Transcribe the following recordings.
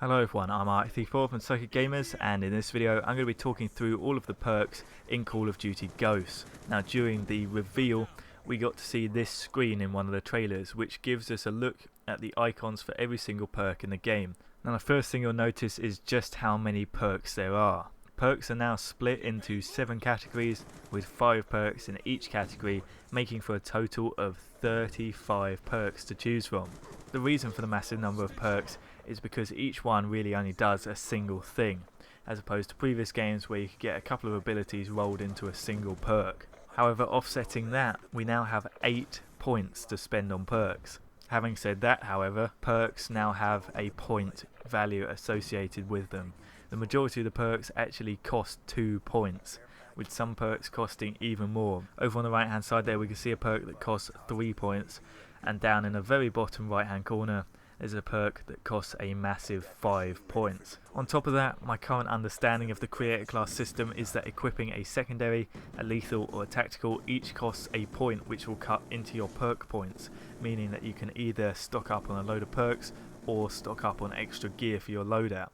Hello everyone, I'm Arctic4 from Stalker Gamers, and in this video I'm going to be talking through all of the perks in Call of Duty Ghosts. Now during the reveal we got to see this screen in one of the trailers which gives us a look at the icons for every single perk in the game. Now the first thing you'll notice is just how many perks there are. Perks are now split into 7 categories with 5 perks in each category, making for a total of 35 perks to choose from. The reason for the massive number of perks is because each one really only does a single thing, as opposed to previous games where you could get a couple of abilities rolled into a single perk. However, offsetting that, we now have 8 points to spend on perks. Having said that, however, perks now have a point value associated with them. The majority of the perks actually cost 2 points, with some perks costing even more. Over on the right hand side there we can see a perk that costs 3 points, and down in the very bottom right hand corner there's a perk that costs a massive 5 points. On top of that, my current understanding of the creator class system is that equipping a secondary, a lethal or a tactical each costs a point, which will cut into your perk points, meaning that you can either stock up on a load of perks or stock up on extra gear for your loadout.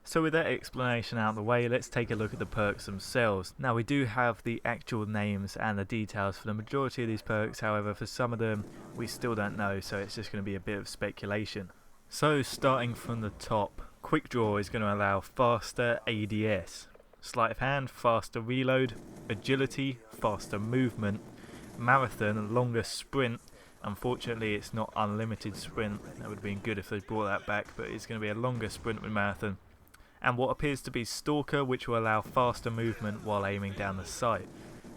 So with that explanation out of the way, let's take a look at the perks themselves. Now we do have the actual names and the details for the majority of these perks, however for some of them we still don't know, so it's just going to be a bit of speculation. So starting from the top, Quickdraw is going to allow faster ADS, Sleight of Hand, faster reload, Agility, faster movement, Marathon, longer sprint. Unfortunately it's not unlimited sprint, that would have been good if they brought that back, but it's going to be a longer sprint with Marathon. And what appears to be Stalker, which will allow faster movement while aiming down the sight.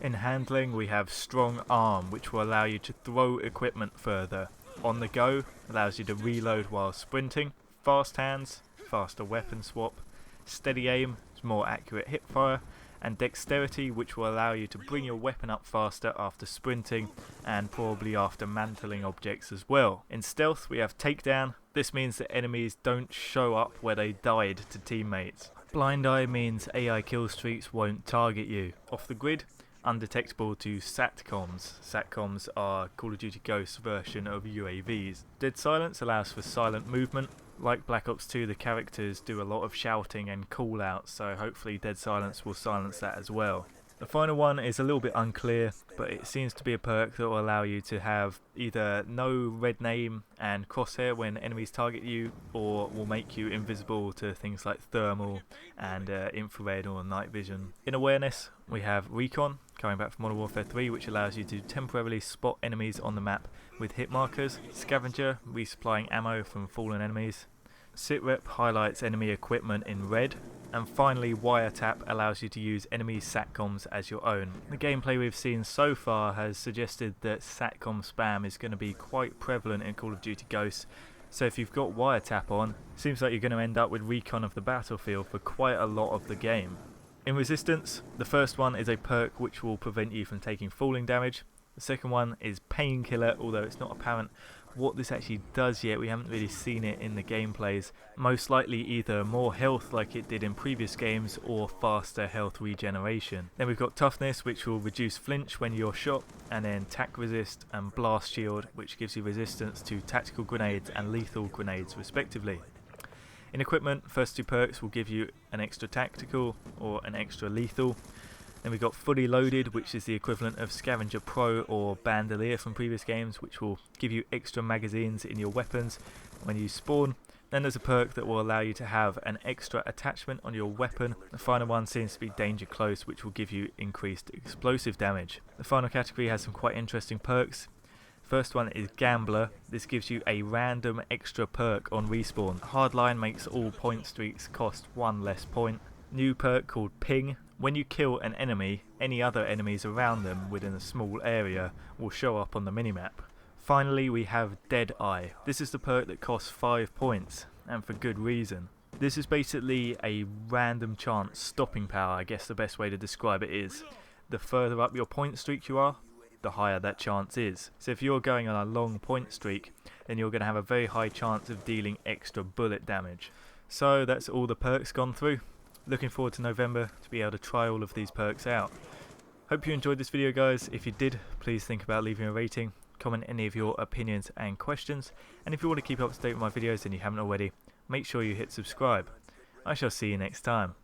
In handling we have Strong Arm, which will allow you to throw equipment further. On the Go allows you to reload while sprinting. Fast Hands, faster weapon swap. Steady Aim is more accurate hipfire. And Dexterity, which will allow you to bring your weapon up faster after sprinting and probably after mantling objects as well. In Stealth we have Takedown. This means that enemies don't show up where they died to teammates. Blind Eye means AI killstreaks won't target you. Off the Grid, Undetectable to SATCOMs. SATCOMs are Call of Duty Ghosts version of UAVs. Dead Silence allows for silent movement. Like Black Ops 2, the characters do a lot of shouting and call outs, so hopefully Dead Silence will silence that as well. The final one is a little bit unclear, but it seems to be a perk that will allow you to have either no red name and crosshair when enemies target you, or will make you invisible to things like thermal and infrared or night vision. In Awareness we have Recon, coming back from Modern Warfare 3, which allows you to temporarily spot enemies on the map with hitmarkers. Scavenger, resupplying ammo from fallen enemies. Sitrep highlights enemy equipment in red. And finally, Wiretap allows you to use enemy SATCOMs as your own. The gameplay we've seen so far has suggested that SATCOM spam is going to be quite prevalent in Call of Duty Ghosts, so if you've got Wiretap on, seems like you're going to end up with Recon of the battlefield for quite a lot of the game. In Resistance, the first one is a perk which will prevent you from taking falling damage. The second one is Painkiller, although it's not apparent what this actually does yet. We haven't really seen it in the gameplays. Most likely either more health like it did in previous games, or faster health regeneration. Then we've got Toughness, which will reduce flinch when you're shot, and then Tack Resist and Blast Shield, which gives you resistance to tactical grenades and lethal grenades respectively. In equipment, first 2 perks will give you an extra tactical or an extra lethal. Then we've got Fully Loaded, which is the equivalent of Scavenger Pro or Bandolier from previous games, which will give you extra magazines in your weapons when you spawn. Then there's a perk that will allow you to have an extra attachment on your weapon. The final one seems to be Danger Close, which will give you increased explosive damage. The final category has some quite interesting perks. First one is Gambler. This gives you a random extra perk on respawn. Hardline makes all point streaks cost 1 less point. New perk called Ping. When you kill an enemy, any other enemies around them within a small area will show up on the minimap. Finally we have Dead Eye. This is the perk that costs 5 points, and for good reason. This is basically a random chance stopping power. I guess the best way to describe it is, the further up your point streak you are, the higher that chance is. So if you're going on a long point streak, then you're going to have a very high chance of dealing extra bullet damage. So that's all the perks gone through. Looking forward to November to be able to try all of these perks out. Hope you enjoyed this video guys. If you did, please think about leaving a rating, comment any of your opinions and questions, and if you want to keep up to date with my videos and you haven't already, make sure you hit subscribe. I shall see you next time.